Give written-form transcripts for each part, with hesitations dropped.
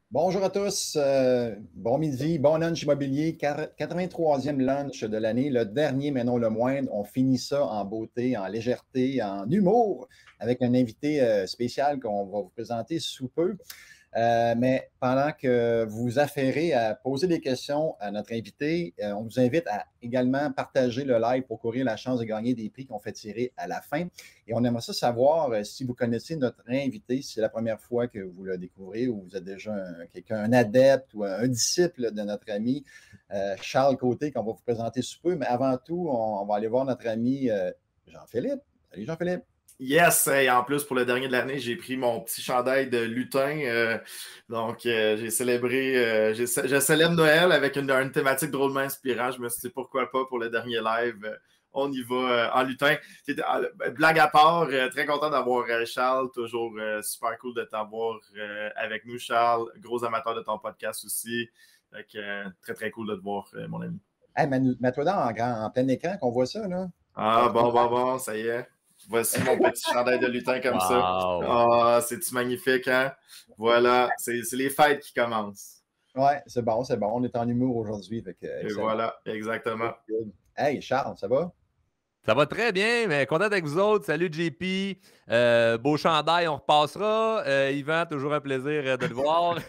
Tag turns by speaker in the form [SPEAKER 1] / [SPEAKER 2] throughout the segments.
[SPEAKER 1] Bonjour à tous, bon midi, bon lunch immobilier, 83e lunch de l'année, le dernier mais non le moindre. On finit ça en beauté, en légèreté, en humour, avec un invité spécial qu'on va vous présenter sous peu. Mais pendant que vous vous affairez à poser des questions à notre invité, on vous invite à également partager le live pour courir la chance de gagner des prix qu'on fait tirer à la fin. Et on aimerait ça savoir si vous connaissez notre invité, si c'est la première fois que vous le découvrez ou vous êtes déjà un adepte ou un disciple de notre ami Charles Côté qu'on va vous présenter sous peu. Mais avant tout, on va aller voir notre ami Jean-Philippe. Salut Jean-Philippe.
[SPEAKER 2] Yes, et en plus, pour le dernier de l'année, j'ai pris mon petit chandail de lutin. J'ai célébré, je célèbre Noël avec une thématique drôlement inspirante. Je me suis dit pourquoi pas pour le dernier live. On y va en lutin. Blague à part, très content d'avoir Charles. Toujours super cool de t'avoir avec nous, Charles. Gros amateur de ton podcast aussi. Très, très cool de te voir, mon ami.
[SPEAKER 1] Hey, mets-toi dans en plein écran qu'on voit ça, là.
[SPEAKER 2] Ah, bon, ça y est. Voici mon petit chandail de lutin comme ça. Ah, c'est-tu magnifique, hein? Voilà, c'est les fêtes qui commencent.
[SPEAKER 1] Ouais, c'est bon. On est en humour aujourd'hui.
[SPEAKER 2] Et voilà, exactement.
[SPEAKER 1] Hey, Charles, ça va?
[SPEAKER 3] Ça va très bien, mais content avec vous autres. Salut JP. Beau chandail, on repassera. Yvan, toujours un plaisir de te voir.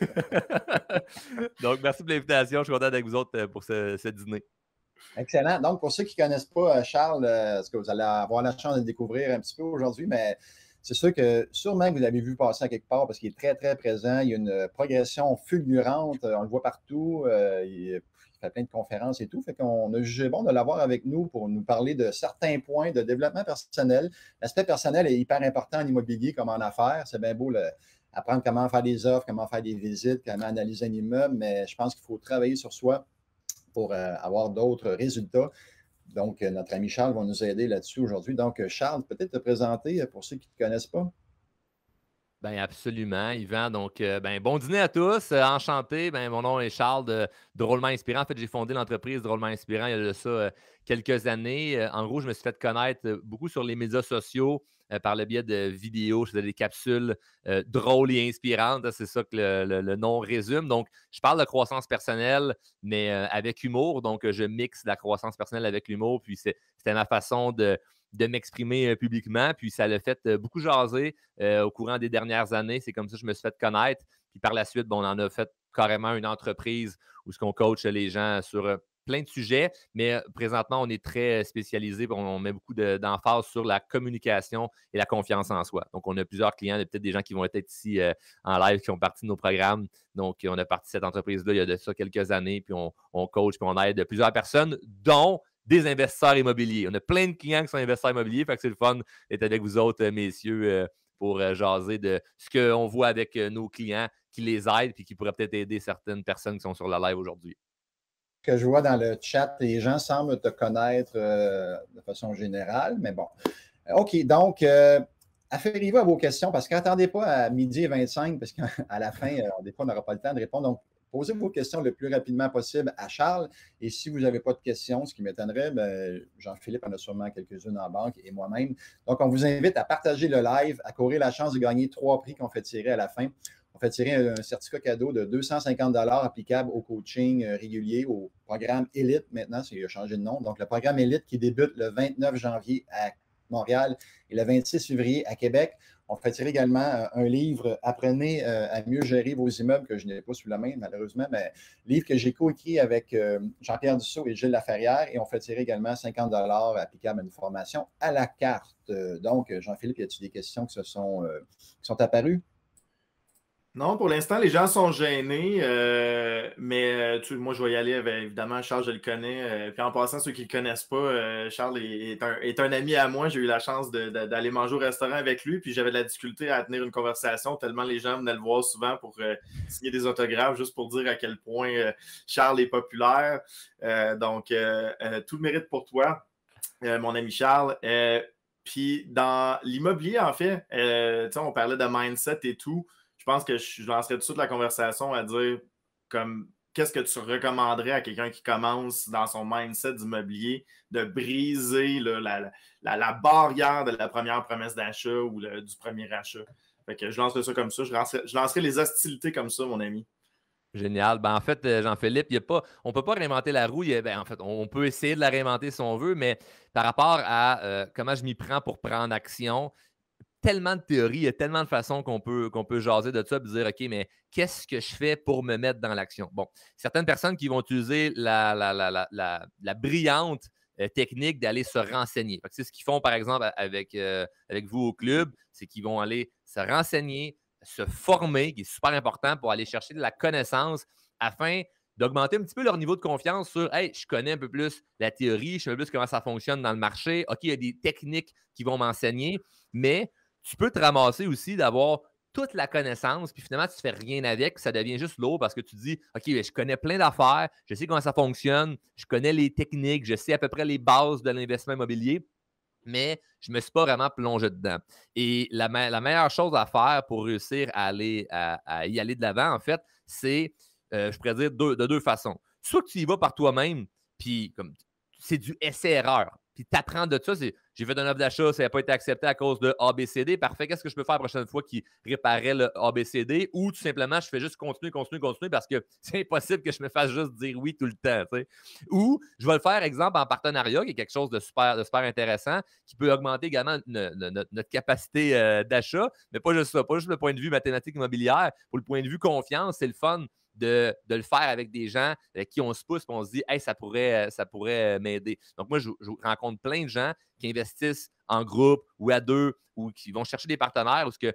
[SPEAKER 3] Donc, merci pour l'invitation. Je suis content avec vous autres pour ce dîner.
[SPEAKER 1] Excellent. Donc, pour ceux qui ne connaissent pas Charles, est-ce que vous allez avoir la chance de le découvrir un petit peu aujourd'hui, mais c'est sûr que sûrement que vous l'avez vu passer à quelque part parce qu'il est très, très présent. Il y a une progression fulgurante. On le voit partout. Il fait plein de conférences et tout. Fait qu'on a jugé bon de l'avoir avec nous pour nous parler de certains points de développement personnel. L'aspect personnel est hyper important en immobilier comme en affaires. C'est bien beau apprendre comment faire des offres, comment faire des visites, comment analyser un immeuble, mais je pense qu'il faut travailler sur soi pour avoir d'autres résultats. Donc, notre ami Charles va nous aider là-dessus aujourd'hui. Donc, Charles, peut-être te présenter pour ceux qui ne te connaissent pas.
[SPEAKER 3] Bien, absolument, Yvan. Donc, bon dîner à tous. Enchanté. Mon nom est Charles de Drôlement Inspirant. En fait, j'ai fondé l'entreprise Drôlement Inspirant il y a de ça quelques années. En gros, je me suis fait connaître beaucoup sur les médias sociaux par le biais de vidéos. Je faisais des capsules drôles et inspirantes. C'est ça que le nom résume. Donc, je parle de croissance personnelle, mais avec humour. Donc, je mixe la croissance personnelle avec l'humour. Puis, c'était ma façon de m'exprimer publiquement. Puis ça l'a fait beaucoup jaser au courant des dernières années. C'est comme ça que je me suis fait connaître. Puis par la suite, on en a fait carrément une entreprise où on coach les gens sur plein de sujets. Mais présentement, on est très spécialisé. On met beaucoup d'emphase sur la communication et la confiance en soi. Donc, on a plusieurs clients, peut-être des gens qui vont être ici en live, qui font partie de nos programmes. Donc, on a parti cette entreprise-là il y a de ça quelques années. Puis on coach, puis on aide plusieurs personnes, dont des investisseurs immobiliers. On a plein de clients qui sont investisseurs immobiliers, fait que c'est le fun d'être avec vous autres, messieurs, pour jaser de ce qu'on voit avec nos clients qui les aident et qui pourraient peut-être aider certaines personnes qui sont sur la live aujourd'hui.
[SPEAKER 1] Ce que je vois dans le chat, les gens semblent te connaître de façon générale, mais bon. OK, donc, affairez-vous à vos questions parce qu'attendez pas à 12h25 parce qu'à la fin, des fois, on n'aura pas le temps de répondre. Donc, posez vos questions le plus rapidement possible à Charles. Et si vous n'avez pas de questions, ce qui m'étonnerait, Jean-Philippe en a sûrement quelques-unes en banque et moi-même. Donc, on vous invite à partager le live, à courir la chance de gagner 3 prix qu'on fait tirer à la fin. On fait tirer un certificat cadeau de 250 $ applicable au coaching régulier, au programme Élite maintenant, il a changé de nom. Donc, le programme Élite qui débute le 29 janvier à Montréal et le 26 février à Québec. On fait tirer également un livre « Apprenez à mieux gérer vos immeubles » que je n'ai pas sous la main, malheureusement, mais livre que j'ai coécrit avec Jean-Pierre Dussault et Gilles Laferrière. Et on fait tirer également 50 $ applicables à une formation à la carte. Donc, Jean-Philippe, y a-t-il des questions qui sont apparues?
[SPEAKER 2] Non, pour l'instant, les gens sont gênés, mais moi, je vais y aller. Évidemment, Charles, je le connais. Puis en passant, ceux qui ne le connaissent pas, Charles est un ami à moi. J'ai eu la chance d'aller manger au restaurant avec lui, puis j'avais de la difficulté à tenir une conversation tellement les gens venaient le voir souvent pour signer des autographes, juste pour dire à quel point Charles est populaire. Donc, tout le mérite pour toi, mon ami Charles. Puis dans l'immobilier, en fait, on parlait de mindset et tout. Je pense que je lancerais tout de suite la conversation à dire comme qu'est-ce que tu recommanderais à quelqu'un qui commence dans son mindset d'immobilier de briser la barrière de la première promesse d'achat ou du premier achat. Fait que je lancerais ça comme ça. Je lancerais les hostilités comme ça, mon ami.
[SPEAKER 3] Génial. Ben, en fait, Jean-Philippe, on ne peut pas réinventer la roue. En fait, on peut essayer de la réinventer si on veut, mais par rapport à comment je m'y prends pour prendre action, tellement de théories, il y a tellement de façons qu'on peut jaser de ça et dire, OK, mais qu'est-ce que je fais pour me mettre dans l'action? Bon, certaines personnes qui vont utiliser la brillante technique d'aller se renseigner. C'est ce qu'ils font, par exemple, avec vous au club, c'est qu'ils vont aller se renseigner, se former, qui est super important pour aller chercher de la connaissance afin d'augmenter un petit peu leur niveau de confiance sur hey, je connais un peu plus la théorie, je sais un peu plus comment ça fonctionne dans le marché. OK, il y a des techniques qui vont m'enseigner, mais tu peux te ramasser aussi d'avoir toute la connaissance, puis finalement, tu ne fais rien avec, ça devient juste lourd parce que tu dis OK, je connais plein d'affaires, je sais comment ça fonctionne, je connais les techniques, je sais à peu près les bases de l'investissement immobilier, mais je ne me suis pas vraiment plongé dedans. Et la meilleure chose à faire pour réussir à y aller de l'avant, en fait, c'est, je pourrais dire, de deux façons. Soit que tu y vas par toi-même, puis comme c'est du essai-erreur. Puis tu apprends de ça. J'ai fait un offre d'achat, ça n'a pas été accepté à cause de ABCD. Parfait, qu'est-ce que je peux faire la prochaine fois qui réparait le ABCD? Ou tout simplement, je fais juste continuer parce que c'est impossible que je me fasse juste dire oui tout le temps. T'sais. Ou je vais le faire, exemple, en partenariat, qui est quelque chose de super intéressant, qui peut augmenter également notre capacité d'achat. Mais pas juste ça, pas juste le point de vue mathématique immobilière. Pour le point de vue confiance, c'est le fun de le faire avec des gens qui on se pousse et on se dit hey, ça pourrait m'aider. Donc, moi, je rencontre plein de gens qui investissent en groupe ou à deux ou qui vont chercher des partenaires parce que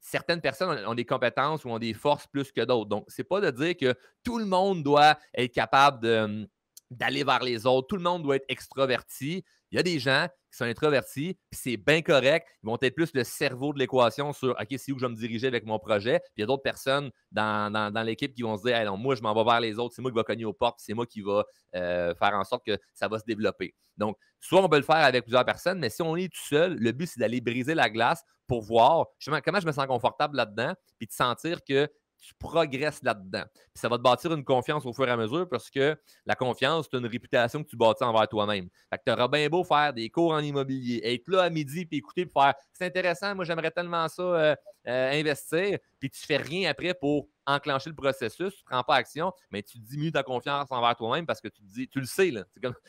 [SPEAKER 3] certaines personnes ont des compétences ou ont des forces plus que d'autres. Donc, ce n'est pas de dire que tout le monde doit être capable d'aller vers les autres. Tout le monde doit être extraverti. Il y a des gens qui sont introvertis, puis c'est bien correct. Ils vont être plus le cerveau de l'équation sur OK, c'est où je vais me diriger avec mon projet. Puis il y a d'autres personnes dans l'équipe qui vont se dire hey, non, moi, je m'en vais vers les autres, c'est moi qui va cogner aux portes, c'est moi qui va faire en sorte que ça va se développer. Donc, soit on peut le faire avec plusieurs personnes, mais si on est tout seul, le but, c'est d'aller briser la glace pour voir justement comment je me sens confortable là-dedans, puis de sentir que tu progresses là-dedans. Puis ça va te bâtir une confiance au fur et à mesure parce que la confiance, c'est une réputation que tu bâtis envers toi-même. Fait que tu auras bien beau faire des cours en immobilier, être là à midi puis écouter puis faire c'est intéressant, moi j'aimerais tellement ça investir, puis tu ne fais rien après pour enclencher le processus, tu ne prends pas action, mais tu diminues ta confiance envers toi-même parce que tu te dis, tu le sais, là.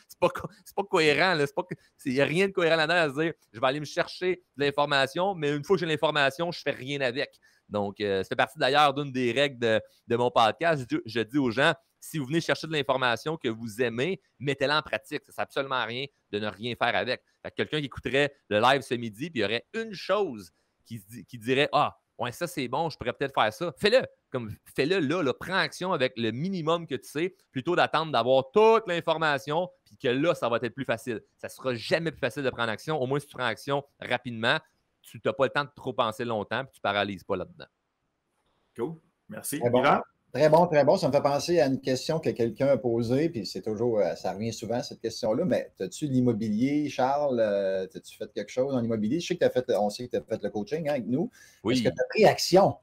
[SPEAKER 3] C'est pas cohérent, là. Il n'y a rien de cohérent là-dedans à se dire je vais aller me chercher de l'information, mais une fois que j'ai l'information, je ne fais rien avec. Donc, ça fait partie d'ailleurs d'une des règles de mon podcast. Je dis aux gens, si vous venez chercher de l'information que vous aimez, mettez-la en pratique. Ça ne sert absolument à rien de ne rien faire avec. Fait que quelqu'un qui écouterait le live ce midi, puis il y aurait une chose qui dirait ah, ouais, ça c'est bon, je pourrais peut-être faire ça. Fais-le. Fais-le là, prends action avec le minimum que tu sais, plutôt d'attendre d'avoir toute l'information, puis que là, ça va être plus facile. Ça ne sera jamais plus facile de prendre action. Au moins, si tu prends action rapidement, tu n'as pas le temps de trop penser longtemps, puis tu ne paralyses pas là-dedans.
[SPEAKER 2] Cool. Merci.
[SPEAKER 1] Très bon. Très bon, très bon. Ça me fait penser à une question que quelqu'un a posée, puis c'est toujours, ça revient souvent, cette question-là. Mais as-tu l'immobilier, Charles? As-tu fait quelque chose en immobilier? Je sais que on sait que tu as fait le coaching avec nous.
[SPEAKER 3] Oui.
[SPEAKER 1] Est-ce que tu as pris action?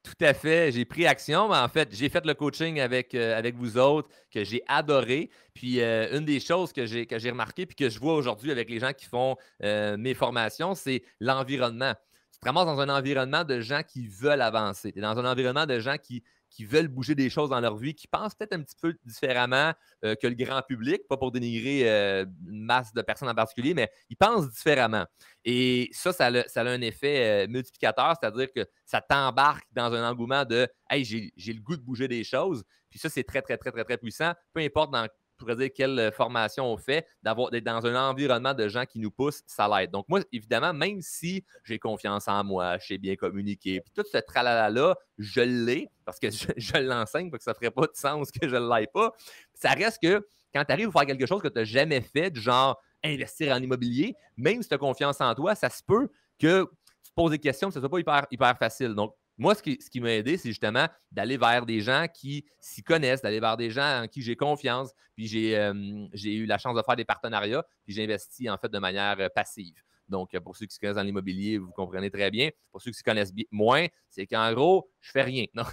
[SPEAKER 3] Tout à fait. J'ai pris action. Mais en fait, j'ai fait le coaching avec vous autres, que j'ai adoré. Puis, une des choses que j'ai remarqué puis que je vois aujourd'hui avec les gens qui font mes formations, c'est l'environnement. Tu te ramasses dans un environnement de gens qui veulent avancer. Tu es dans un environnement de gens qui veulent bouger des choses dans leur vie, qui pensent peut-être un petit peu différemment que le grand public, pas pour dénigrer une masse de personnes en particulier, mais ils pensent différemment. Et ça a un effet multiplicateur, c'est-à-dire que ça t'embarque dans un engouement de « Hey, j'ai le goût de bouger des choses ». Puis ça, c'est très, très, très, très, très puissant. Peu importe pour dire quelle formation on fait, d'être dans un environnement de gens qui nous poussent, ça l'aide. Donc, moi, évidemment, même si j'ai confiance en moi, je sais bien communiquer, puis tout ce tralala-là, je l'ai, parce que je l'enseigne, parce que ça ne ferait pas de sens que je ne l'aille pas. Ça reste que quand tu arrives à faire quelque chose que tu n'as jamais fait, du genre investir en immobilier, même si tu as confiance en toi, ça se peut que tu te poses des questions, que ce ne soit pas hyper facile. Donc, moi, ce qui m'a aidé, c'est justement d'aller vers des gens qui s'y connaissent, d'aller vers des gens en qui j'ai confiance. Puis j'ai eu la chance de faire des partenariats, puis j'ai investi en fait de manière passive. Donc, pour ceux qui se connaissent dans l'immobilier, vous comprenez très bien. Pour ceux qui se connaissent moins, c'est qu'en gros, je fais rien. Non.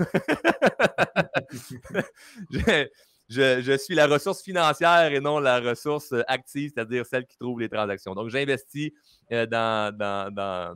[SPEAKER 3] Je suis la ressource financière et non la ressource active, c'est-à-dire celle qui trouve les transactions. Donc, j'investis dans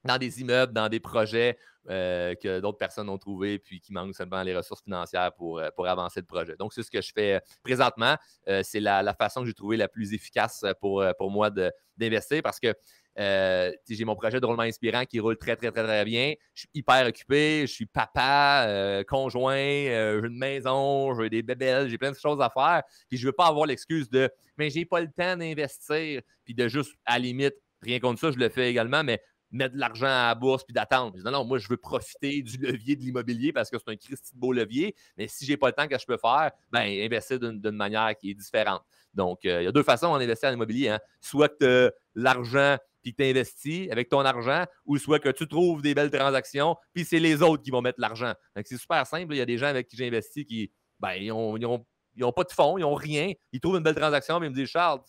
[SPEAKER 3] dans des immeubles, dans des projets que d'autres personnes ont trouvés puis qui manquent seulement les ressources financières pour avancer le projet. Donc, c'est ce que je fais présentement. C'est la façon que j'ai trouvé la plus efficace pour moi d'investir parce que j'ai mon projet Drôlement Inspirant qui roule très, très, très, très bien. Je suis hyper occupé. Je suis papa, conjoint, j'ai une maison, j'ai des bébelles, j'ai plein de choses à faire. Puis je ne veux pas avoir l'excuse de « mais j'ai pas le temps d'investir » puis de juste, à la limite, rien contre ça, je le fais également, mais mettre de l'argent à la bourse puis d'attendre. Je dis, non, moi, je veux profiter du levier de l'immobilier parce que c'est un Christy de beau levier, mais si je n'ai pas le temps que je peux faire, ben investir d'une manière qui est différente. Donc, il y a deux façons d'investir en immobilier. Hein. Soit que tu as l'argent puis que tu investis avec ton argent, ou soit que tu trouves des belles transactions, puis c'est les autres qui vont mettre l'argent. Donc, c'est super simple. Il y a des gens avec qui j'ai investi qui, ils n'ont pas de fonds, ils n'ont rien. Ils trouvent une belle transaction, mais ils me disent, Charles,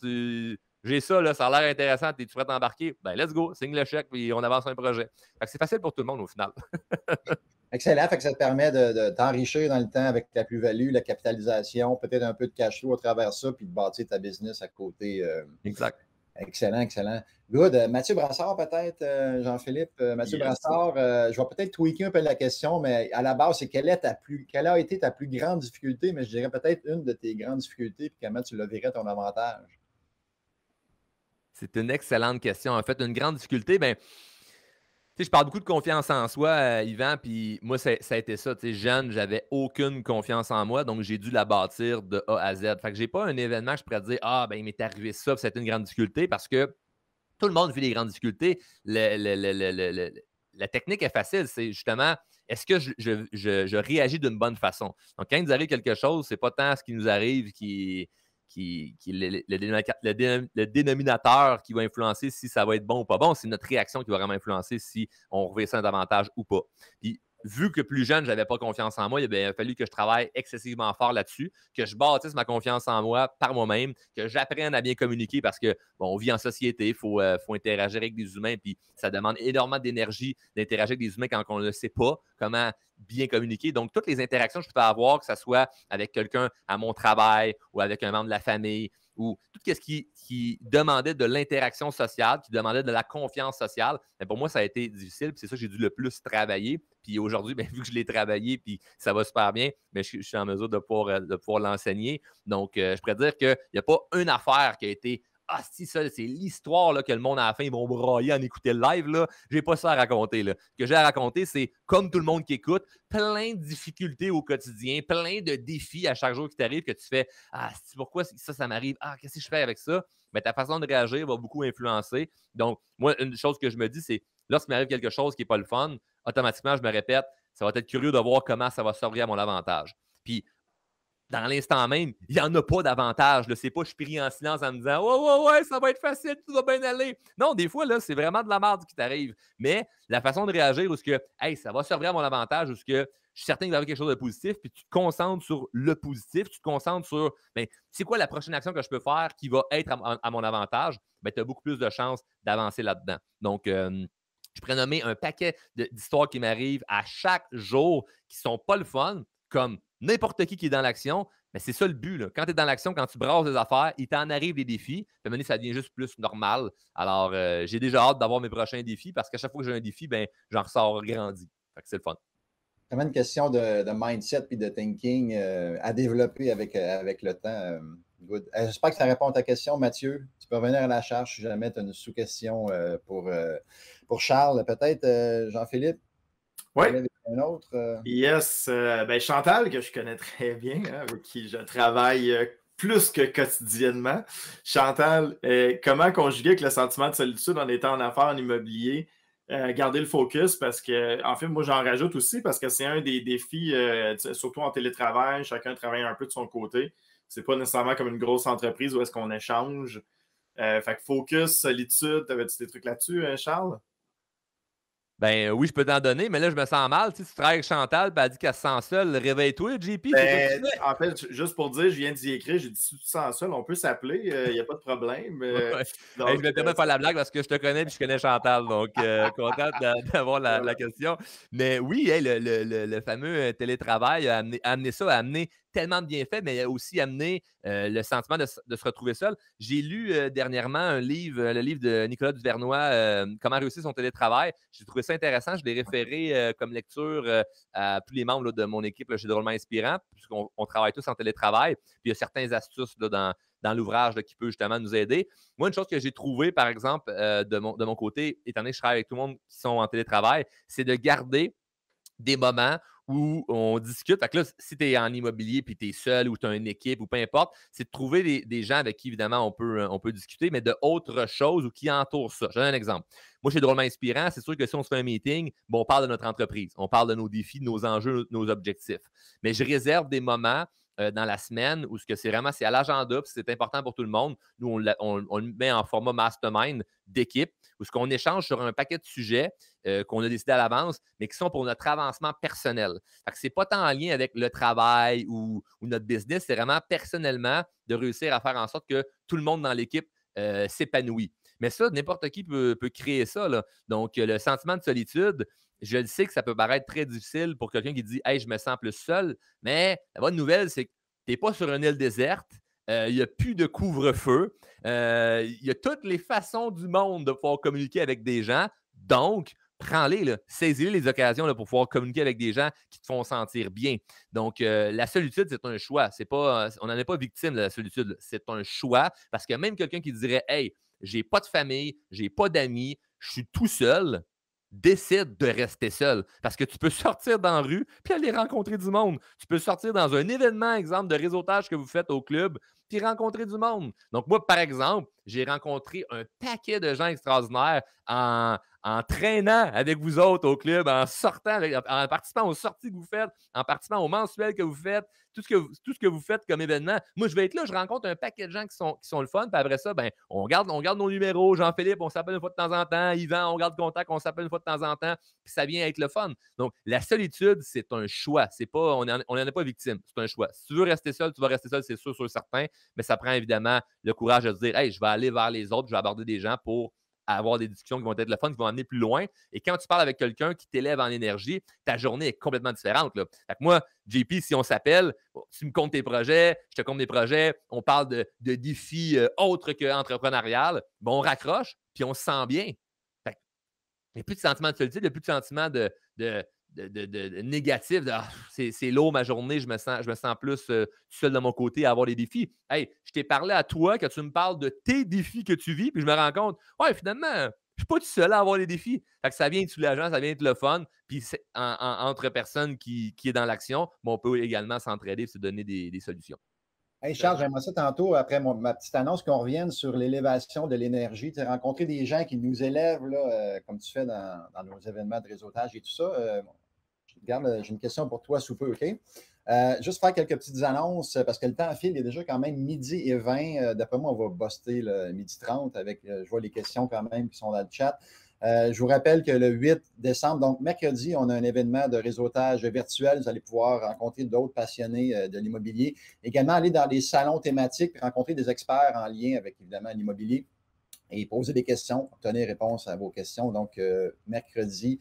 [SPEAKER 3] j'ai ça, là, ça a l'air intéressant, es-tu prêt à t'embarquer? Ben, let's go, signe le chèque, puis on avance un projet. Fait que c'est facile pour tout le monde au final.
[SPEAKER 1] Excellent, fait que ça te permet de t'enrichir dans le temps avec la plus-value, la capitalisation, peut-être un peu de cash flow à travers ça, puis de bâtir ta business à côté.
[SPEAKER 3] Exact.
[SPEAKER 1] Excellent, excellent. Good. Mathieu Brassard, peut-être, Jean-Philippe. Mathieu Brassard, je vais peut-être tweaker un peu la question, mais à la base, c'est quelle a été ta plus grande difficulté, mais je dirais peut-être une de tes grandes difficultés, puis comment tu le verrais ton avantage?
[SPEAKER 3] C'est une excellente question. En fait, une grande difficulté, je parle beaucoup de confiance en soi, Yvan, puis moi, ça a été ça. Jeune, j'avais aucune confiance en moi, donc j'ai dû la bâtir de A à Z. Fait que j'ai pas un événement que je pourrais dire « Ah, il m'est arrivé ça, puis c'était une grande difficulté » parce que tout le monde vit des grandes difficultés. La technique est facile, c'est justement est-ce que je réagis d'une bonne façon? Donc, quand il nous arrive quelque chose, c'est pas tant ce qui nous arrive qui est le dénominateur qui va influencer si ça va être bon ou pas bon, c'est notre réaction qui va vraiment influencer si on revient ça davantage ou pas. Puis, vu que plus jeune, je n'avais pas confiance en moi, il a fallu que je travaille excessivement fort là-dessus, que je bâtisse ma confiance en moi par moi-même, que j'apprenne à bien communiquer parce que, on vit en société, il faut interagir avec des humains, puis ça demande énormément d'énergie d'interagir avec des humains quand on ne sait pas comment bien communiquer. Donc, toutes les interactions que je peux avoir, que ce soit avec quelqu'un à mon travail ou avec un membre de la famille, ou tout ce qui demandait de l'interaction sociale, qui demandait de la confiance sociale, mais pour moi, ça a été difficile. Puis c'est ça que j'ai dû le plus travailler. Puis aujourd'hui, vu que je l'ai travaillé puis ça va super bien, mais je suis en mesure de pouvoir l'enseigner. Donc, je pourrais dire qu'il n'y a pas une affaire qui a été « Ah, si, ça, c'est l'histoire là, que le monde à la fin, ils vont brailler en écouter le live. Là. J'ai pas ça à raconter. Là. Ce que j'ai à raconter, c'est comme tout le monde qui écoute, plein de difficultés au quotidien, plein de défis à chaque jour qui t'arrive que tu fais « Ah, pourquoi ça m'arrive? Ah, qu'est-ce que je fais avec ça? » Mais ta façon de réagir va beaucoup influencer. Donc, moi, une chose que je me dis, c'est lorsqu'il m'arrive quelque chose qui n'est pas le fun, automatiquement, je me répète, ça va être curieux de voir comment ça va servir à mon avantage. Puis, dans l'instant même, il n'y en a pas d'avantage. C'est pas je suis pris en silence en me disant « Ouais, ça va être facile, tout va bien aller. » Non, des fois, là, c'est vraiment de la merde qui t'arrive. Mais la façon de réagir où que « Hey, ça va servir à mon avantage » où que je suis certain qu'il va y avoir quelque chose de positif, puis tu te concentres sur le positif, tu te concentres sur c'est quoi la prochaine action que je peux faire qui va être à mon avantage, tu as beaucoup plus de chances d'avancer là-dedans. Donc, je pourrais nommer un paquet d'histoires qui m'arrivent à chaque jour qui ne sont pas le fun, comme n'importe qui est dans l'action, mais c'est ça le but. Là. Quand tu es dans l'action, quand tu brasses des affaires, il t'en arrive des défis. Puis à un moment donné, ça devient juste plus normal. Alors, j'ai déjà hâte d'avoir mes prochains défis parce qu'à chaque fois que j'ai un défi, j'en ressors grandi. Fait que c'est le fun.
[SPEAKER 1] C'est vraiment une question de mindset et de thinking à développer avec le temps. Good. J'espère que ça répond à ta question, Mathieu. Tu peux revenir à la charge si jamais tu as une sous-question pour Charles. Peut-être, Jean-Philippe?
[SPEAKER 2] Oui.
[SPEAKER 1] Un autre?
[SPEAKER 2] Yes. Chantal, que je connais très bien, avec qui je travaille plus que quotidiennement. Chantal, comment conjuguer avec le sentiment de solitude en étant en affaires en immobilier? Garder le focus parce que, en fait, moi, j'en rajoute aussi parce que c'est un des défis, surtout en télétravail, chacun travaille un peu de son côté. C'est pas nécessairement comme une grosse entreprise où est-ce qu'on échange. Fait que focus, solitude, t'avais-tu des trucs là-dessus, Charles?
[SPEAKER 3] Oui, je peux t'en donner, mais là, je me sens mal. Tu travailles avec Chantal, puis elle dit qu'elle se sent seule. Réveille-toi, JP.
[SPEAKER 2] En fait, juste pour dire, je viens d'y écrire, j'ai dit si tu te sens seul, on peut s'appeler, il n'y a pas de problème.
[SPEAKER 3] Donc, je vais te permettre de faire la blague parce que je te connais et je connais Chantal. Donc, content d'avoir la question. Mais oui, le fameux télétravail a amené tellement de bienfaits, mais aussi amené le sentiment de se retrouver seul. J'ai lu dernièrement un livre, le livre de Nicolas Duvernois, Comment réussir son télétravail. J'ai trouvé ça intéressant. Je l'ai référé comme lecture à tous les membres là, de mon équipe là, chez Drôlement Inspirant, puisqu'on travaille tous en télétravail. Puis il y a certaines astuces là, dans l'ouvrage là, qui peut justement nous aider. Moi, une chose que j'ai trouvée, par exemple, de mon côté, étant donné que je travaille avec tout le monde qui sont en télétravail, c'est de garder des moments où on discute. Fait que là, si tu es en immobilier puis tu es seul ou tu as une équipe ou peu importe, c'est de trouver des gens avec qui, évidemment, on peut discuter, mais de autres choses ou qui entourent ça. Je donne un exemple. Moi, chez Drôlement Inspirant, c'est sûr que si on se fait un meeting, bon, on parle de notre entreprise, on parle de nos défis, de nos enjeux, de nos objectifs. Mais je réserve des moments dans la semaine où c'est à l'agenda, puis c'est important pour tout le monde. Nous, on le met en format mastermind d'équipe, où ce qu'on échange sur un paquet de sujets qu'on a décidé à l'avance, mais qui sont pour notre avancement personnel. Fait que c'est pas tant en lien avec le travail ou notre business, c'est vraiment personnellement de réussir à faire en sorte que tout le monde dans l'équipe s'épanouit. Mais ça, n'importe qui peut créer ça, là. Donc, le sentiment de solitude, je le sais que ça peut paraître très difficile pour quelqu'un qui dit « Hey, je me sens plus seul », mais la bonne nouvelle, c'est que tu n'es pas sur une île déserte, il n'y a plus de couvre-feu, il y a toutes les façons du monde de pouvoir communiquer avec des gens, donc prends-les, saisis les occasions là, pour pouvoir communiquer avec des gens qui te font sentir bien. Donc, la solitude, c'est un choix. On n'en est pas victime de la solitude, c'est un choix, parce que même quelqu'un qui dirait « Hey, j'ai pas de famille, j'ai pas d'amis, je suis tout seul », décide de rester seul. Parce que tu peux sortir dans la rue puis aller rencontrer du monde. Tu peux sortir dans un événement, exemple, de réseautage que vous faites au club, puis rencontrer du monde. Donc, moi, par exemple, j'ai rencontré un paquet de gens extraordinaires en traînant avec vous autres au club, en sortant, en participant aux sorties que vous faites, en participant aux mensuels que vous faites, tout ce que vous faites comme événement. Moi, je vais être là, je rencontre un paquet de gens qui sont le fun, puis après ça, ben, on garde nos numéros. Jean-Philippe, on s'appelle une fois de temps en temps. Yvan, on garde contact, on s'appelle une fois de temps en temps, puis ça vient être le fun. Donc, la solitude, c'est un choix. C'est pas, on n'en est pas victime, c'est un choix. Si tu veux rester seul, tu vas rester seul, c'est sûr, certain, mais ça prend évidemment le courage de se dire « Hey, je vais aller vers les autres, je vais aborder des gens pour avoir des discussions qui vont être le fun, qui vont amener plus loin. » Et quand tu parles avec quelqu'un qui t'élève en énergie, ta journée est complètement différente, là. Fait que moi, JP, si on s'appelle, tu me comptes tes projets, je te compte des projets, on parle de défis autres qu'entrepreneurial, bon, on raccroche, puis on se sent bien. Fait que, il n'y a plus de sentiment de solitude, il n'y a plus de sentiment de négatif, c'est lourd ma journée, je me sens plus seul de mon côté à avoir des défis. Hey, je t'ai parlé à toi que tu me parles de tes défis que tu vis, puis je me rends compte, ouais, finalement, je ne suis pas tout seul à avoir des défis. Fait que ça vient être soulageant, ça vient être le fun, puis entre personnes qui est dans l'action, mais on peut également s'entraider et se donner des solutions.
[SPEAKER 1] Hey Charles, j'aimerais ça tantôt, après ma petite annonce, qu'on revienne sur l'élévation de l'énergie. Tu as rencontré des gens qui nous élèvent, là, comme tu fais dans nos événements de réseautage et tout ça. Regarde, j'ai une question pour toi sous peu, OK? Juste faire quelques petites annonces, parce que le temps file, il est déjà quand même 12h20. D'après moi, on va buster le 12h30 avec, je vois les questions quand même qui sont dans le chat. Je vous rappelle que le 8 décembre, donc mercredi, on a un événement de réseautage virtuel. Vous allez pouvoir rencontrer d'autres passionnés de l'immobilier. Également, aller dans les salons thématiques et rencontrer des experts en lien avec, évidemment, l'immobilier et poser des questions, obtenir réponse à vos questions. Donc, mercredi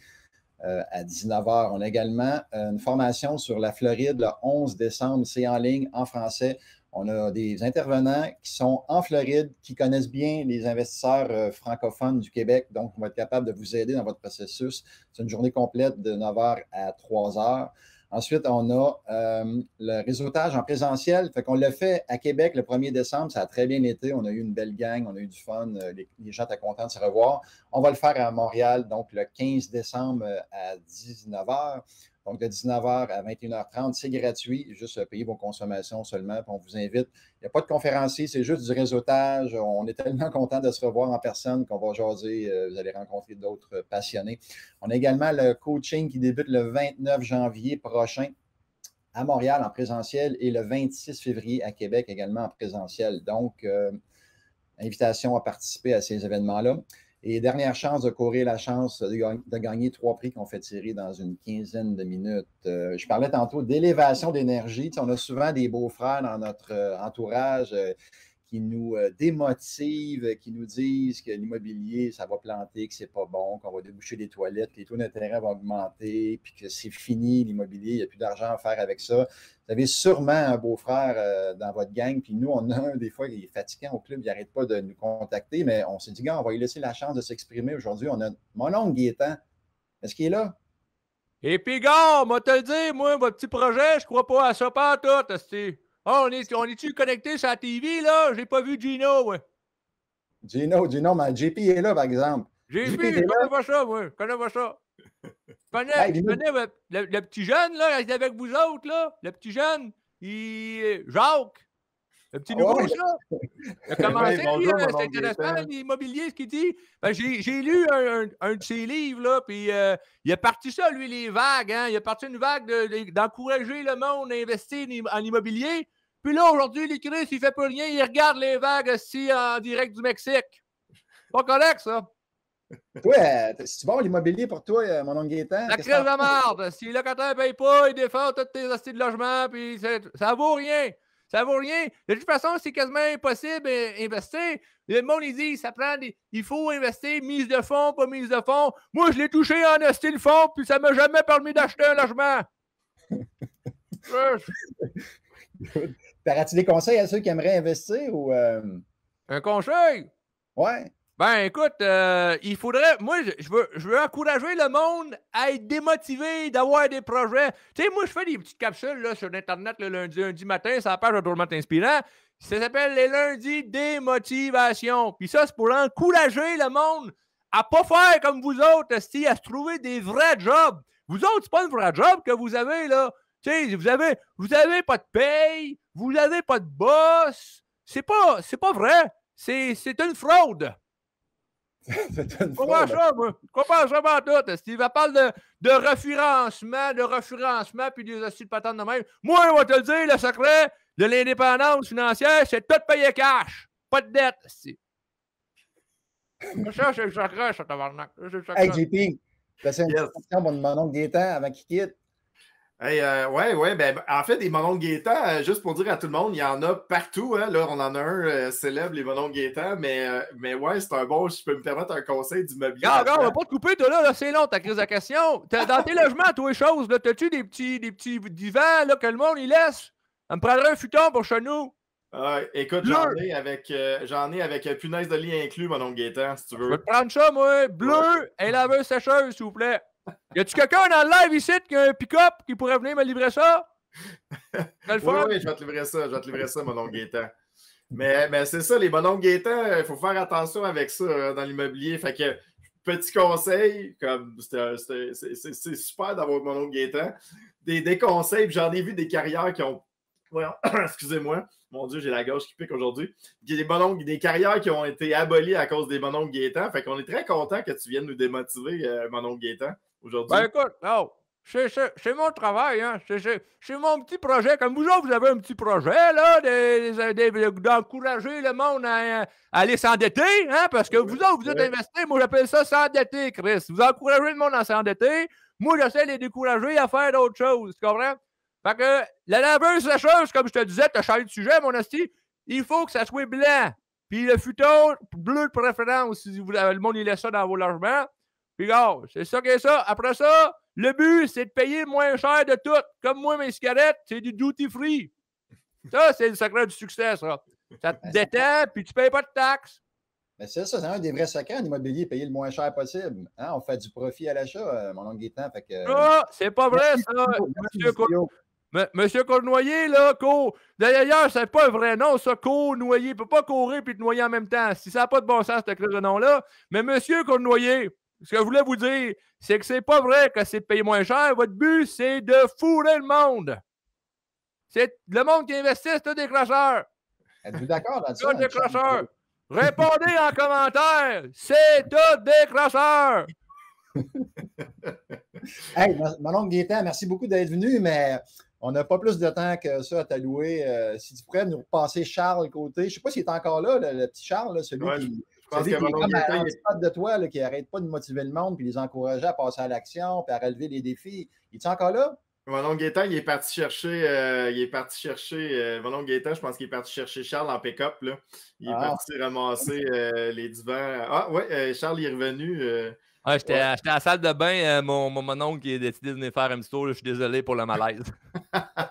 [SPEAKER 1] à 19h. On a également une formation sur la Floride le 11 décembre. C'est en ligne, en français. On a des intervenants qui sont en Floride, qui connaissent bien les investisseurs francophones du Québec. Donc, on va être capable de vous aider dans votre processus. C'est une journée complète de 9h à 3h. Ensuite, on a le réseautage en présentiel. Fait qu'on l'a fait à Québec le 1er décembre. Ça a très bien été. On a eu une belle gang. On a eu du fun. Les gens étaient contents de se revoir. On va le faire à Montréal, donc le 15 décembre à 19h. Donc, de 19h à 21h30, c'est gratuit. Juste payer vos consommations seulement. Puis on vous invite. Il n'y a pas de conférencier, c'est juste du réseautage. On est tellement content de se revoir en personne qu'on va jaser. Vous allez rencontrer d'autres passionnés. On a également le coaching qui débute le 29 janvier prochain à Montréal en présentiel et le 26 février à Québec également en présentiel. Donc, invitation à participer à ces événements-là. Et dernière chance de courir la chance de gagner 3 prix qu'on fait tirer dans une quinzaine de minutes. Je parlais tantôt d'élévation d'énergie. Tu sais, on a souvent des beaux-frères dans notre entourage qui nous démotivent, qui nous disent que l'immobilier, ça va planter, que c'est pas bon, qu'on va déboucher des toilettes, que les taux d'intérêt vont augmenter, puis que c'est fini l'immobilier, il n'y a plus d'argent à faire avec ça. Vous avez sûrement un beau-frère dans votre gang, puis nous, on a un, des fois, il est fatiguant au club, il n'arrête pas de nous contacter, mais on s'est dit, gars, on va lui laisser la chance de s'exprimer aujourd'hui. On a mon oncle Gaétan. Est-ce qu'il est là?
[SPEAKER 3] Et puis, gars, moi te le dire, moi, votre petit projet, je crois pas à ça, pas à tout, esti. Oh, on est-tu connecté sur la TV, là? J'ai pas vu Gino, ouais.
[SPEAKER 1] Gino, mais JP est là, par exemple.
[SPEAKER 3] JP, je connais pas ça, moi. Je connais pas ça. Je connais le petit jeune, là, il est avec vous autres, là. Le petit jeune, Jacques. Le petit nouveau, ça. Il a commencé, c'est intéressant, l'immobilier, ce qu'il dit. Ben, j'ai lu un de ses livres, là, puis il a parti ça, lui, les vagues. Hein? Il a parti une vague d'encourager le monde à investir en immobilier. Puis là, aujourd'hui, les Chris, il fait plus rien. Il regarde les vagues aussi en direct du Mexique. Pas correct, ça.
[SPEAKER 1] Toi, c'est bon l'immobilier pour toi, mon oncle Gaétan?
[SPEAKER 3] La crise de merde. Si le locataire ne paye pas, il défend toutes tes astuces de logement, puis ça vaut rien. Ça vaut rien. De toute façon, c'est quasiment impossible d'investir. Le monde, il dit, il faut investir, mise de fonds, pas mise de fonds. Moi, je l'ai touché en acheté le fonds, puis ça ne m'a jamais permis d'acheter un logement.
[SPEAKER 1] T'aurais-tu des conseils à ceux qui aimeraient investir ou...
[SPEAKER 3] Un conseil?
[SPEAKER 1] Ouais.
[SPEAKER 3] Ben, écoute, il faudrait... Moi, je veux encourager le monde à être démotivé, d'avoir des projets. Tu sais, moi, je fais des petites capsules là, sur Internet le lundi matin, ça page de Drôlement Inspirant. Ça s'appelle les lundis démotivation. Puis ça, c'est pour encourager le monde à pas faire comme vous autres, à se trouver des vrais jobs. Vous autres, c'est pas un vrai job que vous avez, là. Tu sais, vous avez pas de paye, vous avez pas de boss. C'est pas vrai. C'est une fraude. Comment ça, moi? Comment ça, pas tout? Steve, elle parle de refinancement, puis des astuces de patente de même. Moi, on va te le dire, le secret de l'indépendance financière, c'est tout payer cash. Pas de dette, si. Ça, c'est le secret, ça, tabarnak.
[SPEAKER 1] Hey, JP, t'as une question pour mon oncle Gaétan avant qu'il quitte?
[SPEAKER 2] Hey, ouais, ben, en fait, des mononcles Gaétan, juste pour dire à tout le monde, il y en a partout. Hein, là, on en a un célèbre, les mononcles Gaétan, mais ouais, c'est un bon, je peux me permettre un conseil d'immobilier.
[SPEAKER 3] Regarde, on va pas te couper, toi, là c'est long, ta crise de question. Dans tes logements, toi, les choses, t'as-tu des petits divans là, que le monde, il laisse? Ça me prendrait un futon pour chez nous.
[SPEAKER 2] Écoute, j'en ai avec punaise de lit inclus, mon oncle Gaétan, si tu veux.
[SPEAKER 3] Je vais te prendre ça, moi. Bleu et laveuse sécheuse, s'il vous plaît. Y a-tu quelqu'un dans le live ici qui a un pick-up qui pourrait venir me livrer ça?
[SPEAKER 2] Oui, je vais te livrer ça, mon oncle Gaétan. Mais c'est ça, les mononcles Gaétan, il faut faire attention avec ça dans l'immobilier. Fait que, petit conseil, comme c'est super d'avoir mon oncle Gaétan. Des conseils, j'en ai vu des carrières qui ont... Excusez-moi, mon Dieu, j'ai la gorge qui pique aujourd'hui. Il y a des carrières qui ont été abolies à cause des mononcles Gaétan. Fait qu'on est très content que tu viennes nous démotiver, mon oncle Gaétan, aujourd'hui.
[SPEAKER 3] Ben écoute, non. C'est mon travail, hein. C'est mon petit projet. Comme vous autres, vous avez un petit projet, là, d'encourager le monde à aller s'endetter, hein, parce que vous autres, vous êtes investis. Moi, j'appelle ça s'endetter, Chris. Vous encouragez le monde à s'endetter. Moi, j'essaie de les décourager à faire d'autres choses. Tu comprends? Fait que la laveuse sécheuse, comme je te disais, tu as changé de sujet, mon asti, il faut que ça soit blanc. Puis le futon, bleu de préférence, si le monde il laisse ça dans vos logements. Puis regarde, c'est ça qu'est ça. Après ça, le but, c'est de payer le moins cher de tout. Comme moi, mes cigarettes, c'est du duty free. Ça, c'est le secret du succès, ça. Ça te détend, puis tu ne payes pas de taxes.
[SPEAKER 1] Mais c'est ça, c'est un des vrais secrets en immobilier, payer le moins cher possible. Hein? On fait du profit à l'achat, mon oncle Gaétan.
[SPEAKER 3] Ah, c'est pas vrai, ça. Monsieur Cournoyer, là, d'ailleurs, c'est pas un vrai nom, ça, Cournoyer. Il ne peut pas courir et te noyer en même temps. Si ça n'a pas de bon sens, cette crise de nom-là. Mais Monsieur Cournoyer, ce que je voulais vous dire, c'est que c'est pas vrai que c'est de payer moins cher. Votre but, c'est de fourrer le monde. C'est le monde qui investit, c'est tout des crosseurs.
[SPEAKER 1] Êtes-vous d'accord là-dessus?
[SPEAKER 3] Tout des crosseurs. Répondez en commentaire. C'est tout des crosseurs.
[SPEAKER 1] Hey, mon oncle Gaétan, merci beaucoup d'être venu, mais on n'a pas plus de temps que ça à t'allouer. Si tu pourrais nous repasser Charles Côté. Je ne sais pas s'il est encore là, le petit Charles, là, celui qui est comme spot de toi, là, qui n'arrête pas de motiver le monde, puis les encourager à passer à l'action, puis à relever les défis. Il est encore là?
[SPEAKER 2] Mon oncle Gaétan, il est parti chercher, mon oncle Gaétan, je pense qu'il est parti chercher Charles en pick-up, là. Il est
[SPEAKER 1] Ah,
[SPEAKER 2] parti ramasser les divans. Ah, ouais, Charles il est revenu.
[SPEAKER 3] Ouais,
[SPEAKER 2] Ouais.
[SPEAKER 3] j'étais à la salle de bain, mon oncle qui a décidé de venir faire un petit tour. Là, je suis désolé pour le malaise.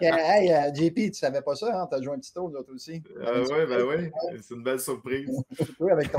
[SPEAKER 1] Hey, JP, tu savais pas ça, hein? Tu as joué un petit tour, nous autres aussi. On avait une
[SPEAKER 2] Ouais, ben
[SPEAKER 1] surprise.
[SPEAKER 2] oui, c'est une belle surprise.
[SPEAKER 1] Oui, avec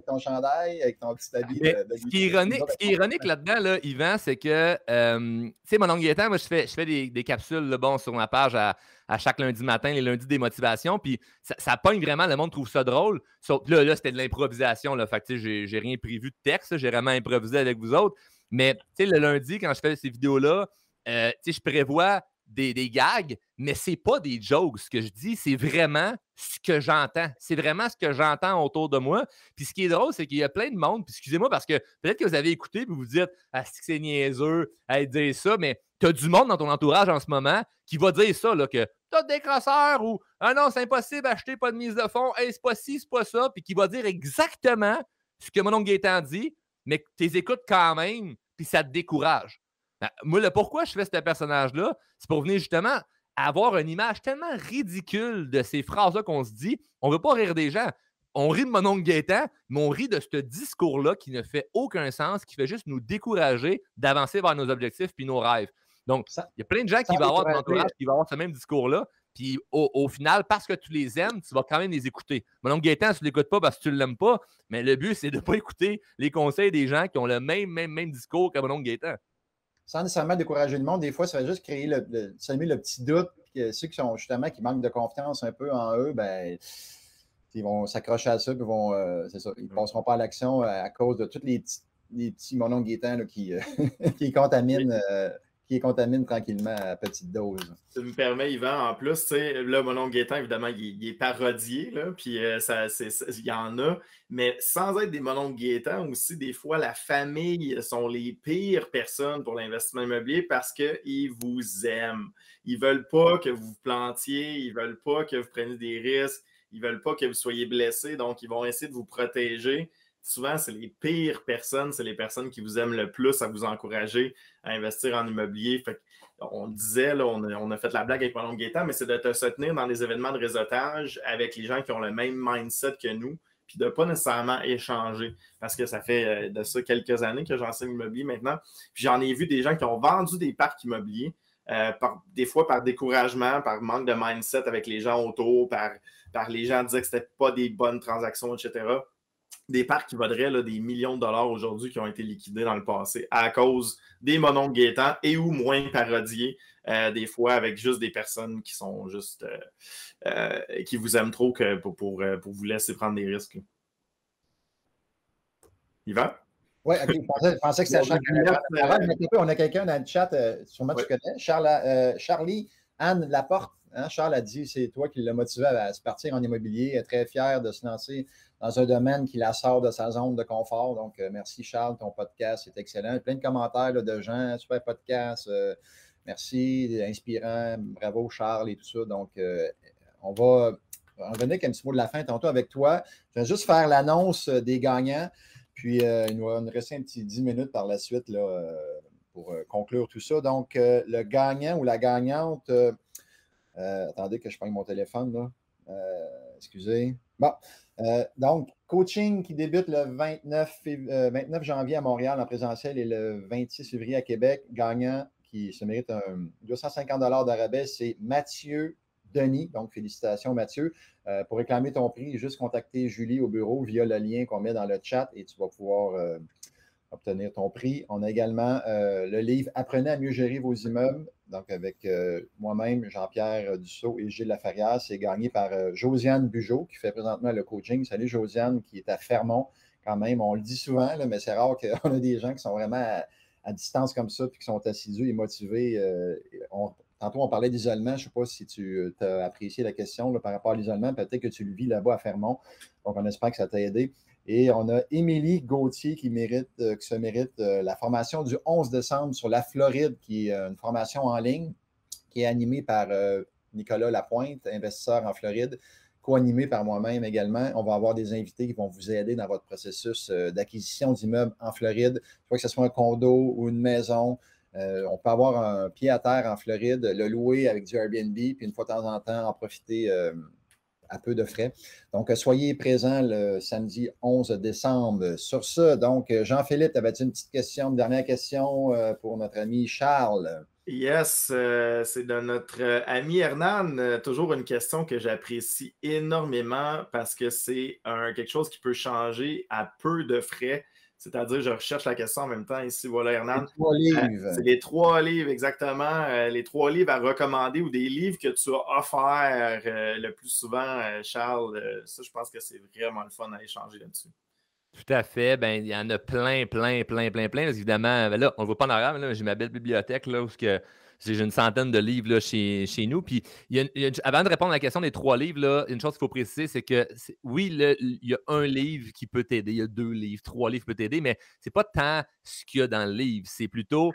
[SPEAKER 1] ton chandail, avec ton petit habit
[SPEAKER 3] Mais
[SPEAKER 1] de
[SPEAKER 3] ce qui est ironique là-dedans, là, Yvan, c'est que, tu sais, mon oncle Gaétan, moi, je fais des capsules là, bon, sur ma page à chaque lundi matin, les lundis des motivations, puis ça pogne vraiment, le monde trouve ça drôle. Là, c'était de l'improvisation, là, fait que, tu sais, j'ai rien prévu de texte, là, j'ai vraiment improvisé avec vous autres. Mais, tu sais, le lundi, quand je fais ces vidéos-là, tu sais, je prévois des gags, mais c'est pas des jokes. Ce que je dis, c'est vraiment ce que j'entends. C'est vraiment ce que j'entends autour de moi. Puis ce qui est drôle, c'est qu'il y a plein de monde. Puis excusez-moi parce que peut-être que vous avez écouté et vous vous dites « Ah, c'est niaiseux à dire ça », mais tu as du monde dans ton entourage en ce moment qui va dire ça, là, que t'as des crosseurs ou « Ah non, c'est impossible, acheter pas de mise de fond, hey, c'est pas ci, c'est pas ça », puis qui va dire exactement ce que mon oncle Gaétan dit, mais que tu les écoutes quand même, puis ça te décourage. Moi, le pourquoi je fais ce personnage-là, c'est pour venir justement avoir une image tellement ridicule de ces phrases-là qu'on se dit. On ne veut pas rire des gens. On rit de mon oncle Gaétan, mais on rit de ce discours-là qui ne fait aucun sens, qui fait juste nous décourager d'avancer vers nos objectifs puis nos rêves. Donc, il y a plein de gens qui vont avoir de l'entourage qui vont avoir ce même discours-là. Puis au final, parce que tu les aimes, tu vas quand même les écouter. Mon oncle Gaétan, tu ne l'écoutes pas parce que tu ne l'aimes pas, mais le but, c'est de ne pas écouter les conseils des gens qui ont le même discours que mon oncle Gaétan.
[SPEAKER 1] Sans nécessairement décourager le monde, des fois, ça va juste créer semer le petit doute. Puis ceux qui sont justement qui manquent de confiance un peu en eux, ben, ils vont s'accrocher à ça, puis c'est ça, ils ne passeront pas à l'action à cause de tous les petits mon oncle Gaétan là, qui contaminent tranquillement à petite dose.
[SPEAKER 2] Tu me permets, Yvan, en plus, tu sais, là, mon oncle Gaétan, évidemment, il est parodié, là, puis il y en a, mais sans être des mon oncle Gaétan aussi, des fois, la famille sont les pires personnes pour l'investissement immobilier parce qu'ils vous aiment. Ils ne veulent pas que vous vous plantiez, ils ne veulent pas que vous preniez des risques, ils ne veulent pas que vous soyez blessés, donc ils vont essayer de vous protéger. Souvent, c'est les pires personnes, c'est les personnes qui vous aiment le plus à vous encourager à investir en immobilier. Fait on disait, là, on a fait la blague avec mon oncle Gaétan, mais c'est de se tenir dans des événements de réseautage avec les gens qui ont le même mindset que nous, puis de ne pas nécessairement échanger. Parce que ça fait de ça quelques années que j'enseigne l'immobilier maintenant. Puis j'en ai vu des gens qui ont vendu des parcs immobiliers, des fois par découragement, par manque de mindset avec les gens autour, par les gens disaient que ce n'était pas des bonnes transactions, etc. Des parcs qui vaudraient là, des millions de dollars aujourd'hui qui ont été liquidés dans le passé à cause des mon oncle Gaétan et ou moins parodiés, des fois avec juste des personnes qui sont juste qui vous aiment trop que pour vous laisser prendre des risques. Là. Yvan?
[SPEAKER 1] Oui, OK. Je pensais que c'était Charles. On a quelqu'un dans le chat, sûrement tu connais. Charlie Anne Laporte. Hein, Charles a dit c'est toi qui l'as motivé à se partir en immobilier. Elle est très fière de se lancer dans un domaine qui la sort de sa zone de confort. Donc, merci Charles, ton podcast est excellent. Plein de commentaires là, de gens, super podcast. Merci, inspirant. Bravo Charles et tout ça. Donc, on va revenir avec un petit mot de la fin tantôt avec toi. Je vais juste faire l'annonce des gagnants. Puis, il nous rester un petit 10 minutes par la suite là, pour conclure tout ça. Donc, le gagnant ou la gagnante, attendez que je prenne mon téléphone. Là. Excusez. Bon. Donc, coaching qui débute le 29 janvier à Montréal en présentiel et le 26 février à Québec. Gagnant qui se mérite un 250 $ d'arabais, c'est Mathieu Denis. Donc, félicitations, Mathieu. Pour réclamer ton prix, juste contacter Julie au bureau via le lien qu'on met dans le chat et tu vas pouvoir obtenir ton prix. On a également le livre « Apprenez à mieux gérer vos immeubles ». Donc, avec moi-même, Jean-Pierre Dussault et Gilles Laferrière. C'est gagné par Josiane Bugeaud, qui fait présentement le coaching. Salut Josiane, qui est à Fermont quand même. On le dit souvent, là, mais c'est rare qu'on a des gens qui sont vraiment à distance comme ça puis qui sont assidus et motivés. Tantôt, on parlait d'isolement. Je ne sais pas si tu as apprécié la question là, par rapport à l'isolement. Peut-être que tu le vis là-bas à Fermont. Donc, on espère que ça t'a aidé. Et on a Émilie Gauthier qui se mérite la formation du 11 décembre sur la Floride, qui est une formation en ligne qui est animée par Nicolas Lapointe, investisseur en Floride, co-animée par moi-même également. On va avoir des invités qui vont vous aider dans votre processus d'acquisition d'immeubles en Floride, soit que ce soit un condo ou une maison. On peut avoir un pied à terre en Floride, le louer avec du Airbnb, puis une fois de temps en temps, en profiter à peu de frais. Donc, soyez présents le samedi 11 décembre. Sur ça, donc, Jean-Philippe, avais-tu une petite question, une dernière question pour notre ami Charles?
[SPEAKER 2] Yes, c'est de notre ami Hernan. Toujours une question que j'apprécie énormément parce que c'est quelque chose qui peut changer à peu de frais. C'est-à-dire, je recherche la question en même temps ici. Voilà, Hernan.
[SPEAKER 1] Les 3 livres.
[SPEAKER 2] C'est les 3 livres, exactement. Les 3 livres à recommander ou des livres que tu as offerts le plus souvent, Charles. Ça, je pense que c'est vraiment le fun à échanger là-dessus.
[SPEAKER 3] Tout à fait. Ben, il y en a plein. Parce évidemment, ben là, on ne le voit pas en arrière, mais là, j'ai ma belle bibliothèque là, où j'ai une centaine de livres là, chez nous. Puis, avant de répondre à la question des 3 livres, là, une chose qu'il faut préciser, c'est que oui, il y a un livre qui peut t'aider, il y a 2 livres, 3 livres qui peuvent t'aider, mais c'est pas tant ce qu'il y a dans le livre, c'est plutôt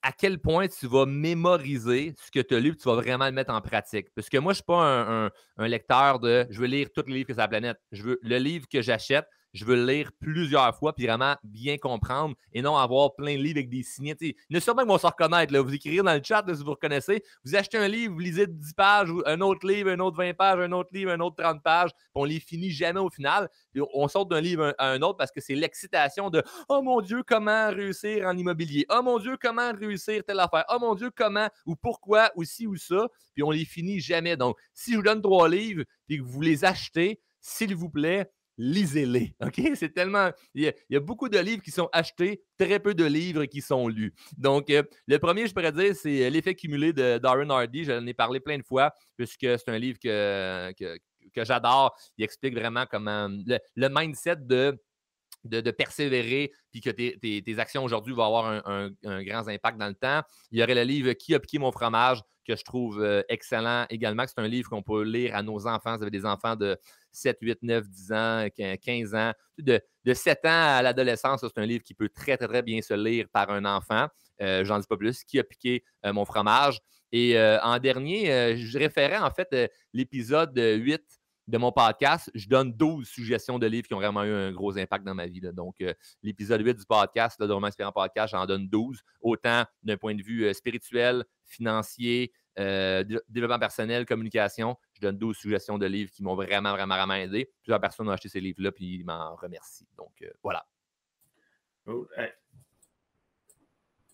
[SPEAKER 3] à quel point tu vas mémoriser ce que tu as lu et tu vas vraiment le mettre en pratique. Parce que moi, je ne suis pas un lecteur de je veux lire tous les livres que sur la planète. Le livre que j'achète, je veux le lire plusieurs fois puis vraiment bien comprendre et non avoir plein de livres avec des signets. Il y en a sûrement qui vont se reconnaître. Là. Vous écrivez dans le chat là, si vous reconnaissez. Vous achetez un livre, vous lisez 10 pages, un autre livre, un autre 20 pages, un autre livre, un autre 30 pages, puis on les finit jamais au final. Puis on saute d'un livre à un autre parce que c'est l'excitation de « Oh mon Dieu, comment réussir en immobilier? Oh mon Dieu, comment réussir telle affaire? Oh mon Dieu, comment ou pourquoi ou ci ou ça? » Puis on les finit jamais. Donc, si je vous donne 3 livres et que vous les achetez, s'il vous plaît, lisez-les. OK? C'est tellement. Il y a beaucoup de livres qui sont achetés, très peu de livres qui sont lus. Donc, le premier, je pourrais dire, c'est L'effet cumulé de Darren Hardy. J'en ai parlé plein de fois, puisque c'est un livre que j'adore. Il explique vraiment comment le mindset de persévérer, puis que tes actions aujourd'hui vont avoir un grand impact dans le temps. Il y aurait le livre Qui a piqué mon fromage, que je trouve excellent également. C'est un livre qu'on peut lire à nos enfants. Vous avez des enfants de 7, 8, 9, 10 ans, 15 ans. De 7 ans à l'adolescence, c'est un livre qui peut très, très, très bien se lire par un enfant. J'en dis pas plus. Qui a piqué mon fromage? Et en dernier, je référais en fait l'épisode 8 de mon podcast. Je donne 12 suggestions de livres qui ont vraiment eu un gros impact dans ma vie. Là. Donc, l'épisode 8 du podcast, de Roman Inspirant Podcast, j'en donne 12, autant d'un point de vue spirituel, financier, développement personnel, communication. Je donne 12 suggestions de livres qui m'ont vraiment, vraiment, vraiment aidé. Plusieurs personnes ont acheté ces livres-là, puis ils m'en remercient. Donc, voilà.
[SPEAKER 2] Oh, hey.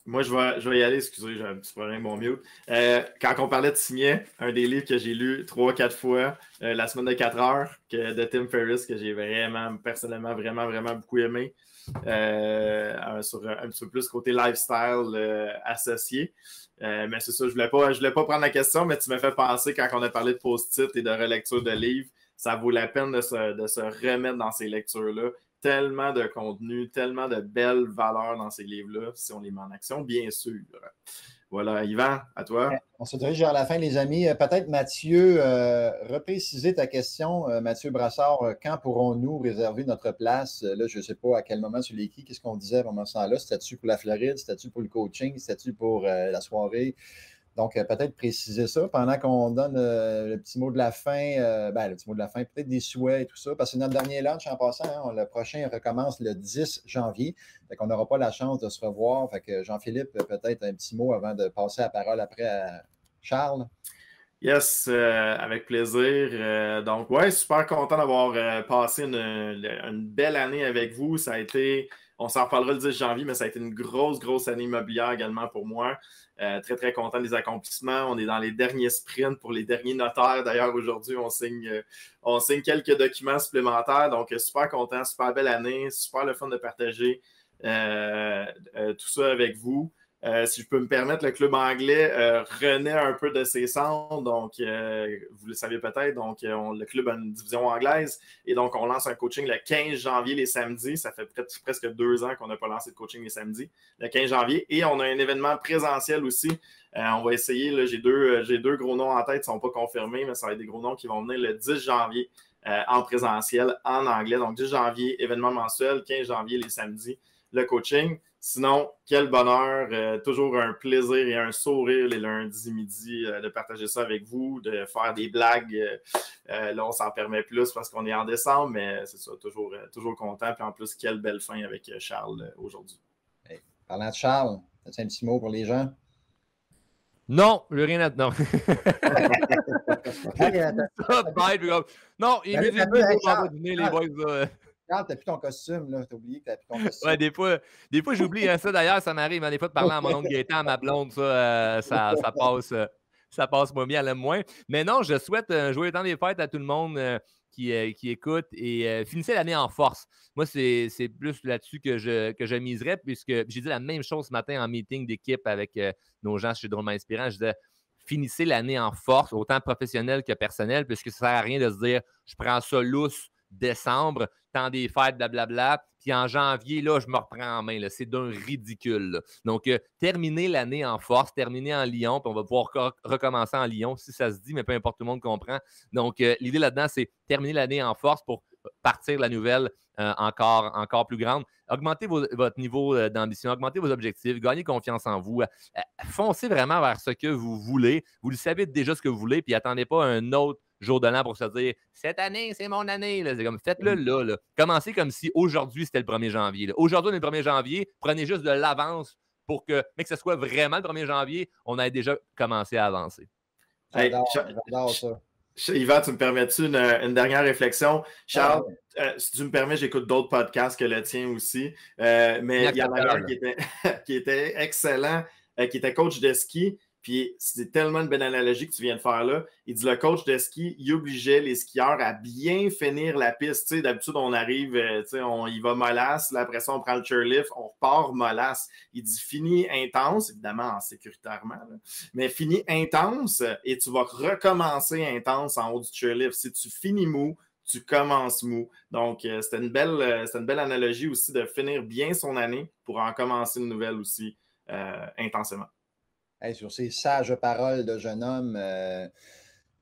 [SPEAKER 2] Moi, je vais y aller. Excusez, j'ai un petit problème, mon mute. Quand on parlait de signer, un des livres que j'ai lu 3-4 fois, La semaine de 4 heures, de Tim Ferriss, que j'ai vraiment, personnellement, vraiment, vraiment beaucoup aimé. Sur un petit peu plus côté lifestyle associé. Mais c'est ça, je voulais pas prendre la question, mais tu m'as fait penser quand on a parlé de post-it et de relecture de livres, ça vaut la peine de se remettre dans ces lectures-là. Tellement de contenu, tellement de belles valeurs dans ces livres-là, si on les met en action, bien sûr. Voilà, Yvan, à toi.
[SPEAKER 1] On se dirige vers la fin, les amis. Peut-être, Mathieu, repréciser ta question, Mathieu Brassard. Quand pourrons-nous réserver notre place? Là, je ne sais pas à quel moment sur les quais, qu'est-ce qu'on disait pendant ce temps-là? C'était-tu pour la Floride? C'était-tu pour le coaching? C'était-tu pour la soirée? Donc, peut-être préciser ça pendant qu'on donne le petit mot de la fin, le petit mot de la fin, peut-être des souhaits et tout ça, parce que c'est notre dernier lunch en passant. Hein, le prochain recommence le 10 janvier. Fait qu'on n'aura pas la chance de se revoir. Fait que Jean-Philippe, peut-être un petit mot avant de passer la parole après à Charles.
[SPEAKER 2] Yes, avec plaisir. Donc, ouais, super content d'avoir passé une belle année avec vous. Ça a été, on s'en reparlera le 10 janvier, mais ça a été une grosse année immobilière également pour moi. Très, très content des accomplissements. On est dans les derniers sprints pour les derniers notaires. D'ailleurs, aujourd'hui, on signe quelques documents supplémentaires. Donc, super content, super belle année, super le fun de partager tout ça avec vous. Si je peux me permettre, le club anglais renaît un peu de ses cendres. Donc, vous le savez peut-être, donc le club a une division anglaise. Et donc, on lance un coaching le 15 janvier les samedis. Ça fait presque 2 ans qu'on n'a pas lancé de coaching les samedis, le 15 janvier. Et on a un événement présentiel aussi. On va essayer, là, j'ai deux gros noms en tête, ils ne sont pas confirmés, mais ça va être des gros noms qui vont venir le 10 janvier en présentiel, en anglais. Donc, 10 janvier, événement mensuel, 15 janvier les samedis, le coaching. Sinon, quel bonheur, toujours un plaisir et un sourire les lundis midi de partager ça avec vous, de faire des blagues. Là, on s'en permet plus parce qu'on est en décembre, mais c'est ça, toujours content. Puis en plus, quelle belle fin avec Charles aujourd'hui.
[SPEAKER 1] Hey, parlant de Charles, As-tu un petit mot pour les gens?
[SPEAKER 3] Non, je n'ai rien à dire. Non. Non, immédiatement, on va dîner, les boys.
[SPEAKER 1] Regarde, t'as plus ton costume, là. T'as oublié que t'as plus ton costume.
[SPEAKER 3] Ouais, des fois j'oublie ça. D'ailleurs, ça m'arrive des fois de parler à mon oncle Gaétan, à ma blonde, ça passe moins bien, elle aime moins. Mais non, je souhaite un joyeux temps des fêtes à tout le monde qui écoute et finissez l'année en force. Moi, c'est plus là-dessus que je miserais, puisque j'ai dit la même chose ce matin en meeting d'équipe avec nos gens chez Drôlement Inspirant. Je disais, finissez l'année en force, autant professionnel que personnel, puisque ça ne sert à rien de se dire, je prends ça lousse décembre, temps des fêtes, blablabla, puis en janvier, là, je me reprends en main. C'est d'un ridicule. Là. Donc, terminez l'année en force, terminez en Lyon, puis on va pouvoir recommencer en Lyon, si ça se dit, mais peu importe, tout le monde comprend. Donc, l'idée là-dedans, c'est terminer l'année en force pour partir la nouvelle encore plus grande. Augmentez votre niveau d'ambition, augmentez vos objectifs, gagnez confiance en vous, foncez vraiment vers ce que vous voulez. Vous le savez déjà ce que vous voulez, puis attendez pas un autre jour de l'an pour se dire « Cette année, c'est mon année. » C'est comme faites-le là. Commencez comme si aujourd'hui, c'était le 1er janvier. Là. Aujourd'hui, on est le 1er janvier. Prenez juste de l'avance pour que, mais que ce soit vraiment le 1er janvier, on ait déjà commencé à avancer.
[SPEAKER 1] J'adore ça.
[SPEAKER 2] Yvan, tu me permets-tu une dernière réflexion? Charles, si tu me permets, j'écoute d'autres podcasts que le tien aussi. Mais il y en a un qui était excellent, qui était coach de ski. Puis c'est tellement une belle analogie que tu viens de faire là. Il dit le coach de ski, il obligeait les skieurs à bien finir la piste. Tu sais, d'habitude, on arrive, on y va mollasse. Là, après ça, on prend le chairlift, on repart mollasse. Il dit fini intense, évidemment sécuritairement, là, mais fini intense et tu vas recommencer intense en haut du chairlift. Si tu finis mou, tu commences mou. Donc, c'était une belle analogie aussi de finir bien son année pour en commencer une nouvelle aussi intensément.
[SPEAKER 1] Hey, sur ces sages paroles de jeune homme,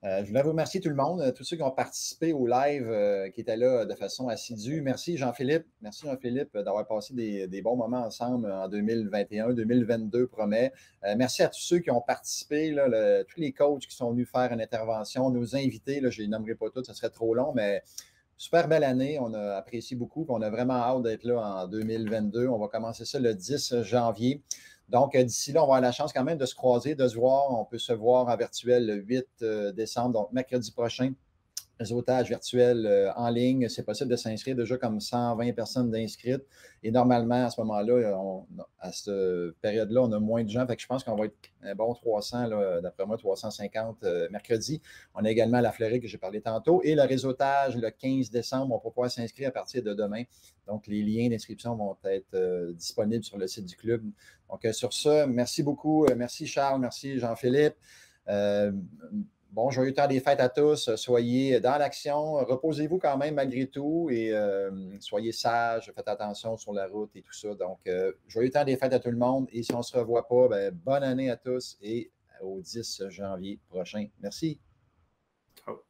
[SPEAKER 1] je voulais vous remercier tout le monde, tous ceux qui ont participé au live, qui étaient là de façon assidue. Merci Jean-Philippe. Merci Jean-Philippe d'avoir passé des bons moments ensemble en 2021, 2022 promet. Merci à tous ceux qui ont participé, là, tous les coachs qui sont venus faire une intervention, nos invités, là, je ne les nommerai pas tous, ça serait trop long, mais super belle année. On a apprécié beaucoup. On a vraiment hâte d'être là en 2022. On va commencer ça le 10 janvier. Donc, d'ici là, on va avoir la chance quand même de se croiser, de se voir. On peut se voir en virtuel le 8 décembre, donc mercredi prochain. Réseautage virtuel en ligne. C'est possible de s'inscrire déjà comme 120 personnes d'inscrites. Et normalement, à ce moment-là, à cette période-là, on a moins de gens. Fait que je pense qu'on va être un bon 300, d'après moi, 350 mercredi. On a également la fleurie que j'ai parlé tantôt. Et le réseautage, le 15 décembre, on va pouvoir s'inscrire à partir de demain. Donc, les liens d'inscription vont être disponibles sur le site du club. Donc, sur ça, merci beaucoup. Merci Charles, merci Jean-Philippe. Bon, joyeux temps des fêtes à tous. Soyez dans l'action. Reposez-vous quand même malgré tout et soyez sages. Faites attention sur la route et tout ça. Donc, joyeux temps des fêtes à tout le monde. Et si on ne se revoit pas, bonne année à tous et au 10 janvier prochain. Merci.
[SPEAKER 2] Ciao.